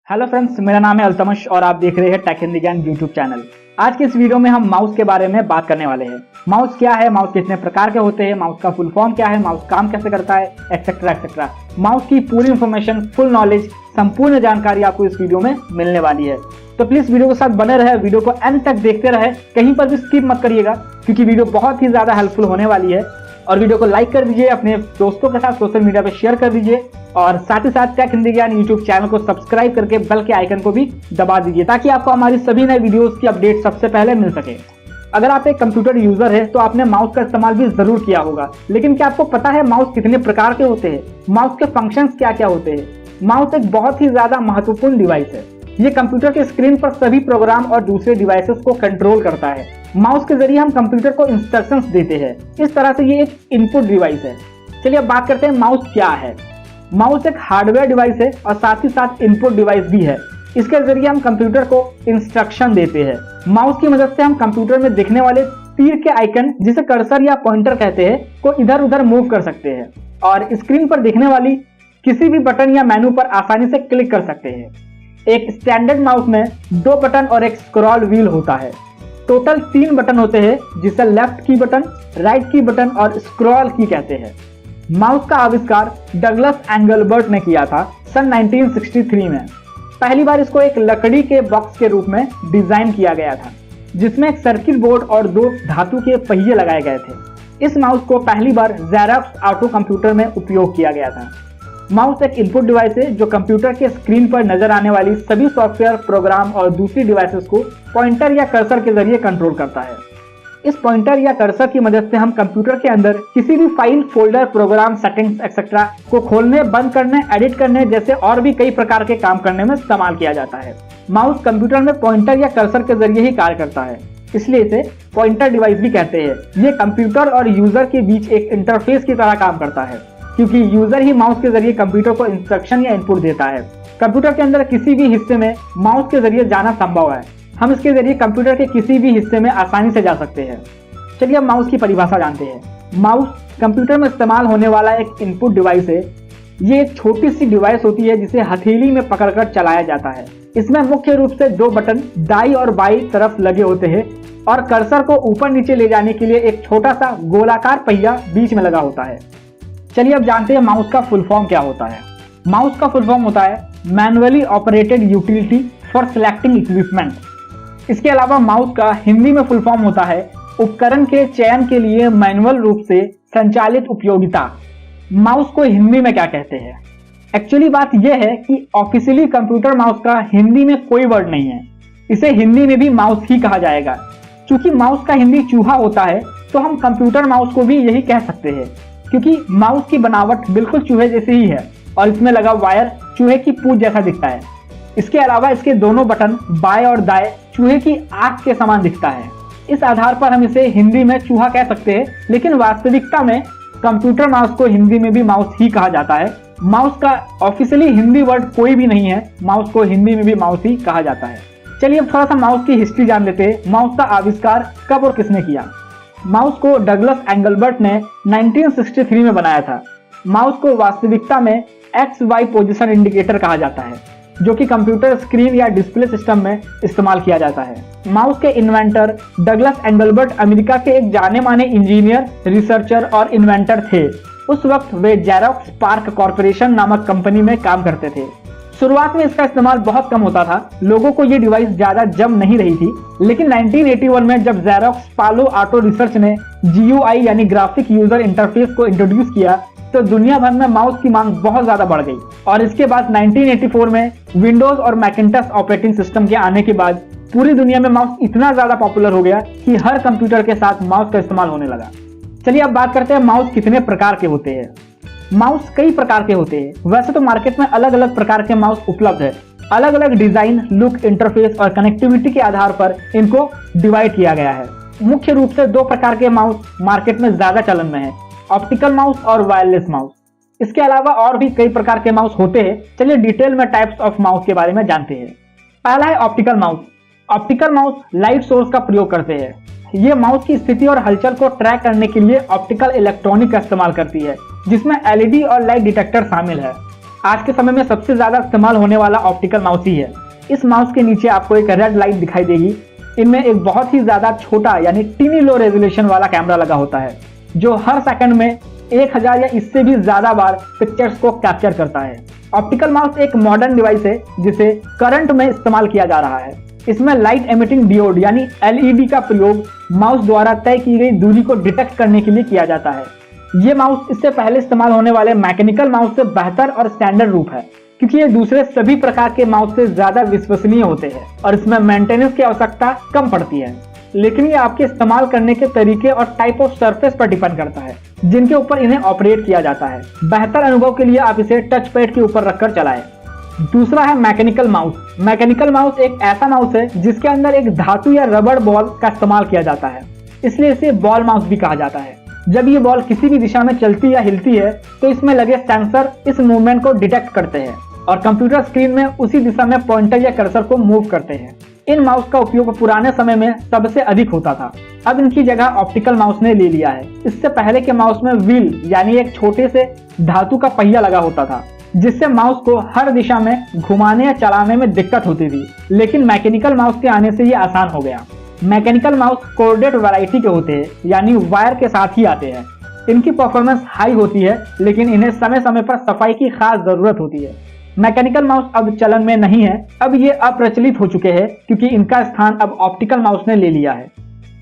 Hello friends, मेरा नाम है अल्तमश और आप देख रहे हैं टेक हिंदी ज्ञान यूट्यूब चैनल। आज के इस वीडियो में हम माउस के बारे में बात करने वाले हैं। माउस क्या है, माउस कितने प्रकार के होते हैं, माउस का फुल फॉर्म क्या है, माउस काम कैसे करता है, एक्सेट्रा एक्सेट्रा। माउस की पूरी इन्फॉर्मेशन, फुल नॉलेज, संपूर्ण जानकारी आपको इस वीडियो में मिलने वाली है। तो प्लीज वीडियो के साथ बने रहे, वीडियो को एंड तक देखते रहे, कहीं पर भी स्किप मत करिएगा क्योंकि वीडियो बहुत ही ज्यादा हेल्पफुल होने वाली है। और वीडियो को लाइक कर दीजिए, अपने दोस्तों के साथ सोशल मीडिया पे शेयर कर दीजिए और साथ ही साथ टेक हिंदी ज्ञान यूट्यूब चैनल को सब्सक्राइब करके बेल के आइकन को भी दबा दीजिए ताकि आपको हमारी सभी नए वीडियोस की अपडेट सबसे पहले मिल सके। अगर आप एक कंप्यूटर यूजर है तो आपने माउस का इस्तेमाल भी जरूर किया होगा, लेकिन क्या आपको पता है माउस कितने प्रकार के होते हैं, माउस के फंक्शंस क्या क्या होते हैं। माउस एक बहुत ही ज्यादा महत्वपूर्ण डिवाइस है। ये कंप्यूटर के स्क्रीन पर सभी प्रोग्राम और दूसरे डिवाइसेस को कंट्रोल करता है। माउस के जरिए हम कंप्यूटर को इंस्ट्रक्शंस देते हैं। इस तरह से ये एक इनपुट डिवाइस है। चलिए अब बात करते हैं माउस क्या है। माउस एक हार्डवेयर डिवाइस है और साथ ही साथ इनपुट डिवाइस भी है। इसके जरिए हम कंप्यूटर को इंस्ट्रक्शन देते हैं। माउस की मदद से हम कंप्यूटर में दिखने वाले तीर के आइकन, जिसे कर्सर या पॉइंटर कहते हैं, को इधर उधर मूव कर सकते हैं और स्क्रीन पर दिखने वाली किसी भी बटन या मेनू पर आसानी से क्लिक कर सकते हैं। एक स्टैंडर्ड माउस में 2 बटन और एक स्क्रॉल व्हील होता है। टोटल 3 बटन होते हैं जिसे लेफ्ट की बटन, राइट की बटन और स्क्रॉल की कहते हैं। माउस का आविष्कार डगलस एंगलबर्ट ने किया था सन 1963 में। पहली बार इसको एक लकड़ी के बॉक्स के रूप में डिजाइन किया गया था जिसमें एक सर्किट बोर्ड और 2 धातु के पहिए लगाए गए थे। इस माउस को पहली बार जेरॉक्स ऑटो कंप्यूटर में उपयोग किया गया था। माउस एक इनपुट डिवाइस है जो कंप्यूटर के स्क्रीन पर नजर आने वाली सभी सॉफ्टवेयर, प्रोग्राम और दूसरी डिवाइसेस को पॉइंटर या कर्सर के जरिए कंट्रोल करता है। इस पॉइंटर या कर्सर की मदद से हम कंप्यूटर के अंदर किसी भी file, folder, program, settings etcetera को खोलने, बंद करने, एडिट करने जैसे और भी कई प्रकार के काम करने में इस्तेमाल किया जाता है। माउस कंप्यूटर में पॉइंटर या कर्सर के जरिए ही कार्य करता है, इसलिए इसे पॉइंटर डिवाइस भी कहते हैं। ये कंप्यूटर और यूजर के बीच एक इंटरफेस की तरह काम करता है क्योंकि यूजर ही माउस के जरिए कंप्यूटर को इंस्ट्रक्शन या इनपुट देता है। कंप्यूटर के अंदर किसी भी हिस्से में माउस के जरिए जाना संभव है। हम इसके जरिए कंप्यूटर के किसी भी हिस्से में आसानी से जा सकते हैं। चलिए अब माउस की परिभाषा जानते हैं। माउस कंप्यूटर में इस्तेमाल होने वाला एक इनपुट डिवाइस है। ये एक छोटी सी डिवाइस होती है जिसे हथेली में पकड़कर चलाया जाता है। इसमें मुख्य रूप से 2 बटन दाईं और बाईं तरफ लगे होते हैं और कर्सर को ऊपर नीचे ले जाने के लिए एक छोटा सा गोलाकार पहिया बीच में लगा होता है। चलिए अब जानते हैं माउस का फुल फॉर्म क्या होता है। माउस का फुल फॉर्म होता है manually operated utility for selecting equipment. इसके अलावा माउस का हिंदी में फुल फॉर्म होता है उपकरण के चयन के लिए मैनुअल रूप से संचालित उपयोगिता। माउस को हिंदी में क्या कहते हैं? एक्चुअली बात यह है कि ऑफिशियली कंप्यूटर माउस का हिंदी में कोई वर्ड नहीं है। इसे हिंदी में भी माउस ही कहा जाएगा। क्योंकि माउस का हिंदी चूहा होता है तो हम कंप्यूटर माउस को भी यही कह सकते हैं क्योंकि माउस की बनावट बिल्कुल चूहे जैसी ही है और इसमें लगा वायर चूहे की पूंछ जैसा दिखता है। इसके अलावा इसके दोनों बटन बाएं और दाएं चूहे की आंख के समान दिखता है। इस आधार पर हम इसे हिंदी में चूहा कह सकते हैं, लेकिन वास्तविकता में कंप्यूटर माउस को हिंदी में भी माउस ही कहा जाता है। माउस का ऑफिशियली हिंदी वर्ड कोई भी नहीं है। माउस को हिंदी में भी माउस ही कहा जाता है। चलिए अब थोड़ा सा माउस की हिस्ट्री जान लेते हैं। माउस का आविष्कार कब और किसने किया? माउस को डगलस एंगलबर्ट ने 1963 में बनाया था। माउस को वास्तविकता में XY पोजीशन इंडिकेटर कहा जाता है जो कि कंप्यूटर स्क्रीन या डिस्प्ले सिस्टम में इस्तेमाल किया जाता है। माउस के इन्वेंटर डगलस एंगलबर्ट अमेरिका के एक जाने माने इंजीनियर, रिसर्चर और इन्वेंटर थे। उस वक्त वे जेरॉक्स पार्क कॉर्पोरेशन नामक कंपनी में काम करते थे। शुरुआत में इसका इस्तेमाल बहुत कम होता था, लोगों को ये डिवाइस ज्यादा जम नहीं रही थी, लेकिन 1981 में जब जेरॉक्स पालो ऑटो रिसर्च ने GUI यानी ग्राफिक यूजर इंटरफेस को इंट्रोड्यूस किया तो दुनिया भर में माउस की मांग बहुत ज्यादा बढ़ गई और इसके बाद 1984 में विंडोज और मैकिन्टॉश ऑपरेटिंग सिस्टम के आने के बाद पूरी दुनिया में माउस इतना ज्यादा पॉपुलर हो गया कि हर कंप्यूटर के साथ माउस का इस्तेमाल होने लगा। चलिए अब बात करते हैं माउस कितने प्रकार के होते हैं। माउस कई प्रकार के होते हैं। वैसे तो मार्केट में अलग अलग प्रकार के माउस उपलब्ध है। अलग अलग डिजाइन, लुक, इंटरफेस और कनेक्टिविटी के आधार पर इनको डिवाइड किया गया है। मुख्य रूप से 2 प्रकार के माउस मार्केट में ज्यादा चलन में है, ऑप्टिकल माउस और वायरलेस माउस। इसके अलावा और भी कई प्रकार के माउस होते हैं। चलिए डिटेल में टाइप्स ऑफ माउस के बारे में जानते हैं। पहला है optical mouse. Optical mouse light source का प्रयोग करते हैं। ये माउस की स्थिति और हलचल को ट्रैक करने के लिए ऑप्टिकल इलेक्ट्रॉनिक का इस्तेमाल करती है जिसमें LED और लाइट डिटेक्टर शामिल है। आज के समय में सबसे ज्यादा इस्तेमाल होने वाला ऑप्टिकल माउस ही है। इस माउस के नीचे आपको एक रेड लाइट दिखाई देगी। इनमें एक बहुत ही ज्यादा छोटा यानी टीनी लो रेजोल्यूशन वाला कैमरा लगा होता है, जो हर सेकंड में 1000 या इससे भी ज्यादा बार पिक्चर्स को कैप्चर करता है। ऑप्टिकल माउस एक मॉडर्न डिवाइस है जिसे करंट में इस्तेमाल किया जा रहा है। इसमें लाइट एमिटिंग डियोड यानी एलईडी का प्रयोग माउस द्वारा तय की गई दूरी को डिटेक्ट करने के लिए किया जाता है। ये माउस इससे पहले इस्तेमाल होने वाले मैकेनिकल माउस से बेहतर और स्टैंडर्ड रूप है, क्योंकि ये दूसरे सभी प्रकार के माउस से ज्यादा विश्वसनीय होते हैं और इसमें मेंटेनेंस की आवश्यकता कम पड़ती है। लेकिन ये आपके इस्तेमाल करने के तरीके और टाइप ऑफ सरफेस पर डिपेंड करता है जिनके ऊपर इन्हें ऑपरेट किया जाता है। बेहतर अनुभव के लिए आप इसे टच पैड के ऊपर रखकर चलाएं। दूसरा है मैकेनिकल माउस। मैकेनिकल माउस एक ऐसा माउस है जिसके अंदर एक धातु या रबड़ बॉल का इस्तेमाल किया जाता है, इसलिए इसे बॉल माउस भी कहा जाता है। जब ये बॉल किसी भी दिशा में चलती या हिलती है तो इसमें लगे सेंसर इस मूवमेंट को डिटेक्ट करते हैं और कंप्यूटर स्क्रीन में उसी दिशा में पॉइंटर या कर्सर को मूव करते हैं। इन माउस का उपयोग पुराने समय में सबसे अधिक होता था, अब इनकी जगह ऑप्टिकल माउस ने ले लिया है। इससे पहले के माउस में व्हील यानी एक छोटे से धातु का पहिया लगा होता था, जिससे माउस को हर दिशा में घुमाने या चलाने में दिक्कत होती थी। लेकिन मैकेनिकल माउस के आने से ये आसान हो गया। मैकेनिकल माउस कोऑर्डिनेट वैरायटी के होते हैं, यानी वायर के साथ ही आते हैं। इनकी परफॉर्मेंस हाई होती है, लेकिन इन्हें समय समय पर सफाई की खास जरूरत होती है। मैकेनिकल माउस अब चलन में नहीं है, अब ये अप्रचलित हो चुके हैं क्योंकि इनका स्थान अब ऑप्टिकल माउस ने ले लिया है।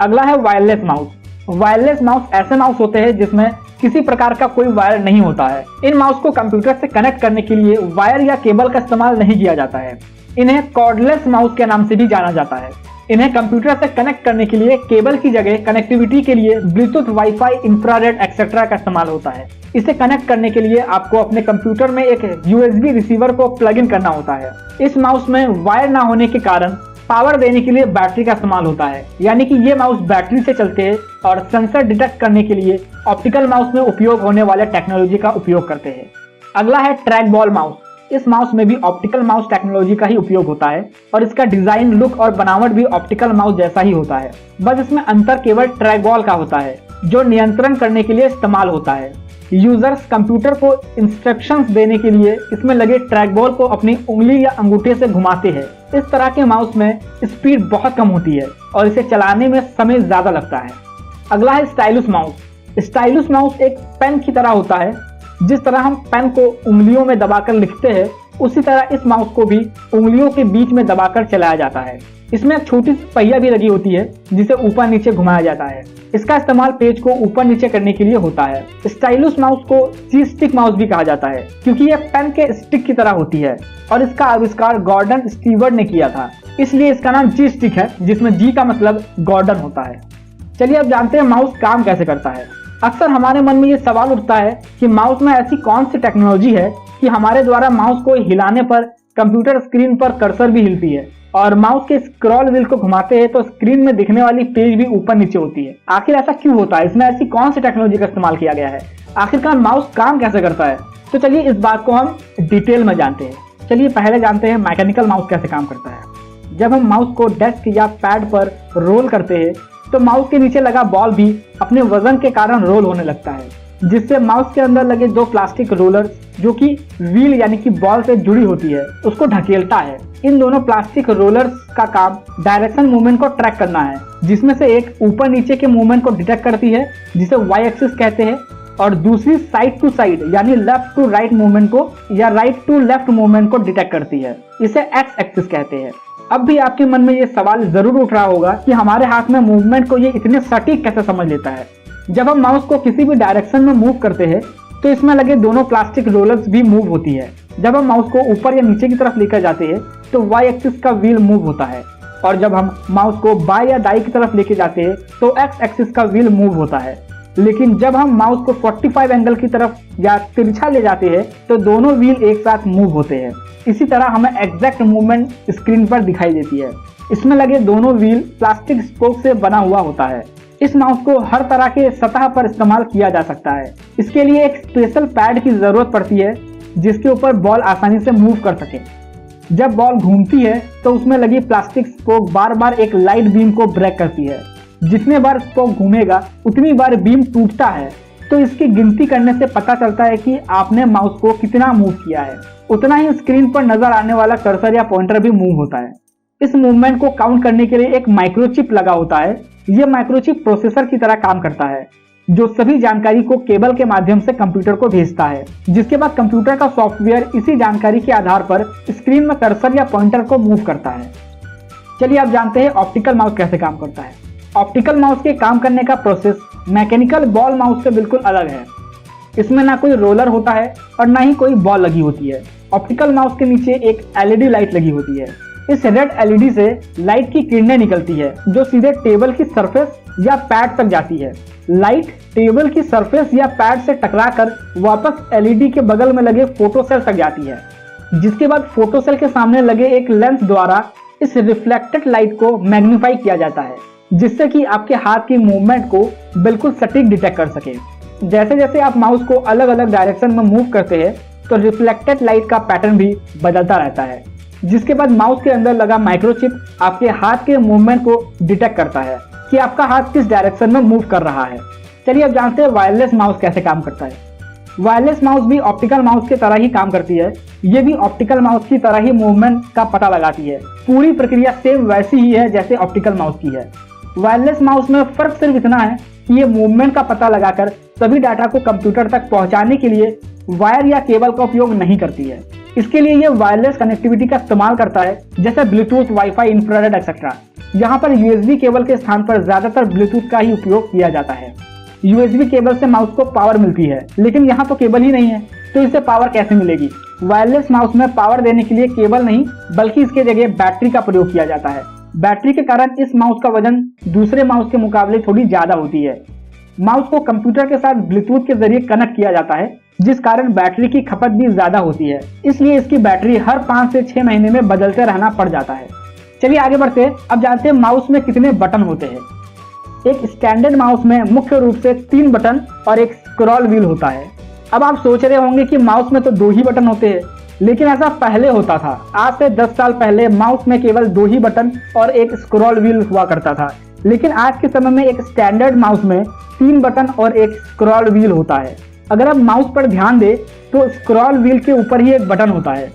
अगला है वायरलेस माउस। वायरलेस माउस ऐसे माउस होते हैं जिसमें किसी प्रकार का कोई वायर नहीं होता है। इन माउस को कंप्यूटर से कनेक्ट करने के लिए वायर या केबल का इस्तेमाल नहीं किया जाता है। इन्हें कॉर्डलेस माउस के नाम से भी जाना जाता है। इन्हें कंप्यूटर से कनेक्ट करने के लिए केबल की जगह कनेक्टिविटी के लिए ब्लूटूथ, वाईफाई, इंफ्रारेड एक्सेट्रा का इस्तेमाल होता है। इसे कनेक्ट करने के लिए आपको अपने कंप्यूटर में एक यूएसबी रिसीवर को प्लग इन करना होता है। इस माउस में वायर ना होने के कारण पावर देने के लिए बैटरी का इस्तेमाल होता है, यानी कि ये माउस बैटरी से चलते हैं और सेंसर डिटेक्ट करने के लिए ऑप्टिकल माउस में उपयोग होने वाले टेक्नोलॉजी का उपयोग करते हैं। अगला है ट्रैक बॉल माउस। इस माउस में भी ऑप्टिकल माउस टेक्नोलॉजी का ही उपयोग होता है और इसका डिजाइन, लुक और बनावट भी ऑप्टिकल माउस जैसा ही होता है। बस इसमें अंतर केवल ट्रैक बॉल का होता है, जो नियंत्रण करने के लिए इस्तेमाल होता है। यूजर्स कंप्यूटर को इंस्ट्रक्शंस देने के लिए इसमें लगे ट्रैक बॉल को अपनी उंगली या अंगूठे से घुमाते हैं। इस तरह के माउस में स्पीड बहुत कम होती है और इसे चलाने में समय ज्यादा लगता है। अगला है स्टाइलस माउस। स्टाइलस माउस एक पेन की तरह होता है। जिस तरह हम पेन को उंगलियों में दबाकर लिखते हैं, उसी तरह इस माउस को भी उंगलियों के बीच में दबाकर चलाया जाता है। इसमें एक छोटी सी पहिया भी लगी होती है जिसे ऊपर नीचे घुमाया जाता है। इसका इस्तेमाल पेज को ऊपर नीचे करने के लिए होता है। स्टाइलस माउस को जी स्टिक माउस भी कहा जाता है, क्योंकि यह पेन के स्टिक की तरह होती है और इसका आविष्कार गॉर्डन स्टीवर्ट ने किया था, इसलिए इसका नाम जी स्टिक है, जिसमें जी का मतलब गॉर्डन होता है। चलिए अब जानते हैं माउस काम कैसे करता है। अक्सर हमारे मन में ये सवाल उठता है कि माउस में ऐसी कौन सी टेक्नोलॉजी है कि हमारे द्वारा माउस को हिलाने पर कंप्यूटर स्क्रीन पर कर्सर भी हिलती है और माउस के स्क्रॉल व्हील को घुमाते हैं तो स्क्रीन में दिखने वाली पेज भी ऊपर नीचे होती है। आखिर ऐसा क्यों होता है? इसमें ऐसी कौन सी टेक्नोलॉजी का इस्तेमाल किया गया है? आखिरकार माउस काम कैसे करता है? तो चलिए इस बात को हम डिटेल में जानते हैं। चलिए पहले जानते हैं मैकेनिकल माउस कैसे काम करता है। जब हम माउस को डेस्क या पैड पर रोल करते हैं तो माउस के नीचे लगा बॉल भी अपने वजन के कारण रोल होने लगता है, जिससे माउस के अंदर लगे दो प्लास्टिक रोलर जो कि व्हील यानी कि बॉल से जुड़ी होती है उसको ढकेलता है। इन दोनों प्लास्टिक रोलर्स का काम डायरेक्शन मूवमेंट को ट्रैक करना है, जिसमें से एक ऊपर नीचे के मूवमेंट को डिटेक्ट करती है जिसे वाई एक्सिस कहते हैं और दूसरी साइड टू साइड यानी लेफ्ट टू राइट मूवमेंट को या राइट टू लेफ्ट मूवमेंट को डिटेक्ट करती है, इसे एक्स एक्सिस कहते हैं। अब भी आपके मन में ये सवाल जरूर उठ रहा होगा कि हमारे हाथ में मूवमेंट को ये इतने सटीक कैसे समझ लेता है। जब हम माउस को किसी भी डायरेक्शन में मूव करते हैं तो इसमें लगे दोनों प्लास्टिक रोलर्स भी मूव होती है। जब हम माउस को ऊपर या नीचे की तरफ लेकर जाते हैं तो वाई एक्सिस का व्हील मूव होता है और जब हम माउस को बाएं या दाएं की तरफ लेके जाते हैं तो एक्स एक्सिस का व्हील मूव होता है। लेकिन जब हम माउस को 45 एंगल की तरफ या तिरछा ले जाते हैं तो दोनों व्हील एक साथ मूव होते हैं। इसी तरह हमें एग्जैक्ट मूवमेंट स्क्रीन पर दिखाई देती है। इसमें लगे दोनों व्हील प्लास्टिक स्पोक से बना हुआ होता है। इस माउस को हर तरह के सतह पर इस्तेमाल किया जा सकता है। इसके लिए एक स्पेशल पैड की जरूरत पड़ती है जिसके ऊपर बॉल आसानी से मूव कर सके। जब बॉल घूमती है तो उसमें लगी प्लास्टिक स्पोक बार बार एक लाइट बीम को ब्रेक करती है। जितने बार स्पोक घूमेगा उतनी बार बीम टूटता है, तो इसकी गिनती करने से पता चलता है कि आपने माउस को कितना मूव किया है। उतना ही स्क्रीन पर नजर आने वाला कर्सर या पॉइंटर भी मूव होता है। इस मूवमेंट को काउंट करने के लिए एक माइक्रोचिप लगा होता है। यह माइक्रोचिप प्रोसेसर की तरह काम करता है, जो सभी जानकारी को केबल के माध्यम से कंप्यूटर को भेजता है, जिसके बाद कंप्यूटर का सॉफ्टवेयर इसी जानकारी के आधार पर स्क्रीन में कर्सर या पॉइंटर को मूव करता है। चलिए आप जानते हैं ऑप्टिकल माउस कैसे काम करता है। ऑप्टिकल माउस के काम करने का प्रोसेस मैकेनिकल बॉल माउस से बिल्कुल अलग है। इसमें ना कोई रोलर होता है और ना ही कोई बॉल लगी होती है। ऑप्टिकल माउस के नीचे एक एलईडी लाइट लगी होती है। इस रेड एलईडी से लाइट की किरणें निकलती है, जो सीधे टेबल की सरफेस या पैड तक जाती है। लाइट टेबल की सरफेस या पैड से टकराकर वापस एलईडी के बगल में लगे फोटोसेल तक जाती है, जिसके बाद फोटोसेल के सामने लगे एक लेंस द्वारा इस रिफ्लेक्टेड लाइट को मैग्नीफाई किया जाता है, जिससे कि आपके हाथ की मूवमेंट को बिल्कुल सटीक डिटेक्ट कर सके। जैसे जैसे आप माउस को अलग अलग डायरेक्शन में मूव करते हैं तो रिफ्लेक्टेड लाइट का पैटर्न भी बदलता रहता है, जिसके बाद माउस के अंदर लगा माइक्रोचिप आपके हाथ के मूवमेंट को डिटेक्ट करता है कि आपका हाथ किस डायरेक्शन में मूव कर रहा है। चलिए अब जानते हैं वायरलेस माउस कैसे काम करता है। वायरलेस माउस भी ऑप्टिकल माउस की तरह ही काम करती है। ये भी ऑप्टिकल माउस की तरह ही मूवमेंट का पता लगाती है। पूरी प्रक्रिया सेम वैसी ही है जैसे ऑप्टिकल माउस की है। वायरलेस माउस में फर्क सिर्फ इतना है कि ये मूवमेंट का पता लगाकर सभी डाटा को कंप्यूटर तक पहुंचाने के लिए वायर या केबल का उपयोग नहीं करती है। इसके लिए ये वायरलेस कनेक्टिविटी का इस्तेमाल करता है, जैसे ब्लूटूथ, वाईफाई, इंफ्रारेड एक्सेट्रा। यहाँ पर यूएसबी केबल के स्थान पर ज्यादातर ब्लूटूथ का ही उपयोग किया जाता है। यूएसबी केबल से माउस को पावर मिलती है, लेकिन यहाँ तो केबल ही नहीं है, तो इसे पावर कैसे मिलेगी? वायरलेस माउस में पावर देने के लिए केबल नहीं बल्कि इसके जगह बैटरी का प्रयोग किया जाता है। बैटरी के कारण इस माउस का वजन दूसरे माउस के मुकाबले थोड़ी ज्यादा होती है। माउस को कंप्यूटर के साथ ब्लूटूथ के जरिए कनेक्ट किया जाता है, जिस कारण बैटरी की खपत भी ज्यादा होती है। इसलिए इसकी बैटरी हर 5 से 6 महीने में बदलते रहना पड़ जाता है। चलिए आगे बढ़ते हैं। अब जानते हैं माउस में कितने बटन होते हैं। एक स्टैंडर्ड माउस में मुख्य रूप से 3 बटन और एक स्क्रॉल व्हील होता है। अब आप सोच रहे होंगे कि माउस में तो 2 ही बटन होते हैं, लेकिन ऐसा पहले होता था। आज से 10 साल पहले माउस में केवल 2 ही बटन और एक स्क्रॉल व्हील हुआ करता था, लेकिन आज के समय में एक स्टैंडर्ड माउस में 3 बटन और एक स्क्रॉल व्हील होता है। अगर आप माउस पर ध्यान दें तो स्क्रॉल व्हील के ऊपर ही एक बटन होता है।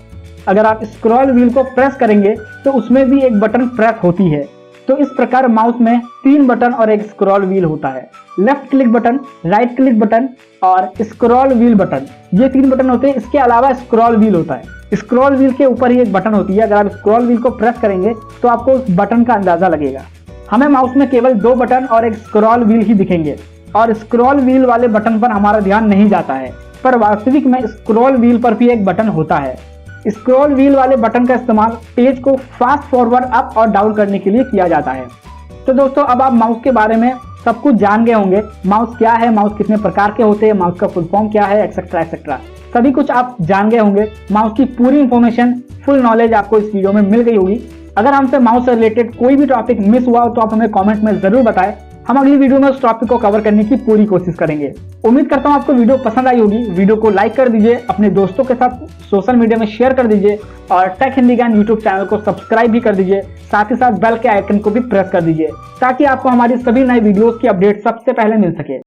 अगर आप स्क्रॉल व्हील को प्रेस करेंगे तो उसमें भी एक बटन प्रेस होती है। तो इस प्रकार माउस में 3 बटन और एक स्क्रॉल व्हील होता है। Left click button, right click button और स्क्रॉल व्हील बटन, ये 3 बटन होते हैं। इसके अलावा स्क्रॉल व्हील होता है। स्क्रॉल व्हील के ऊपर ही एक बटन होती है। अगर आप स्क्रॉल व्हील को प्रेस करेंगे तो आपको उस बटन का अंदाजा लगेगा। हमें माउस में केवल 2 बटन और एक स्क्रॉल व्हील ही दिखेंगे और स्क्रॉल व्हील वाले बटन पर हमारा ध्यान नहीं जाता है, पर वास्तविक में स्क्रॉल व्हील पर भी एक बटन होता है। स्क्रॉल व्हील वाले बटन का इस्तेमाल पेज को फास्ट फॉरवर्ड अप और डाउन करने के लिए किया जाता है। तो दोस्तों अब आप माउस के बारे में सब कुछ जान गए होंगे। माउस क्या है, माउस कितने प्रकार के होते हैं, माउस का फुल फॉर्म क्या है, एक्सेट्रा एक्सेट्रा, सभी कुछ आप जान गए होंगे। माउस की पूरी इंफॉर्मेशन, फुल नॉलेज आपको इस वीडियो में मिल गई होगी। अगर हमसे माउस से रिलेटेड कोई भी टॉपिक मिस हुआ हो तो आप हमें कमेंट में जरूर बताएं। हम अगली वीडियो में उस टॉपिक को कवर करने की पूरी कोशिश करेंगे। उम्मीद करता हूं आपको वीडियो पसंद आई होगी। वीडियो को लाइक कर दीजिए, अपने दोस्तों के साथ सोशल मीडिया में शेयर कर दीजिए और टेक हिंदी ज्ञान यूट्यूब चैनल को सब्सक्राइब भी कर दीजिए। साथ ही साथ बेल के आइकन को भी प्रेस कर दीजिए ताकि आपको हमारी सभी नई वीडियोस की अपडेट सबसे पहले मिल सके।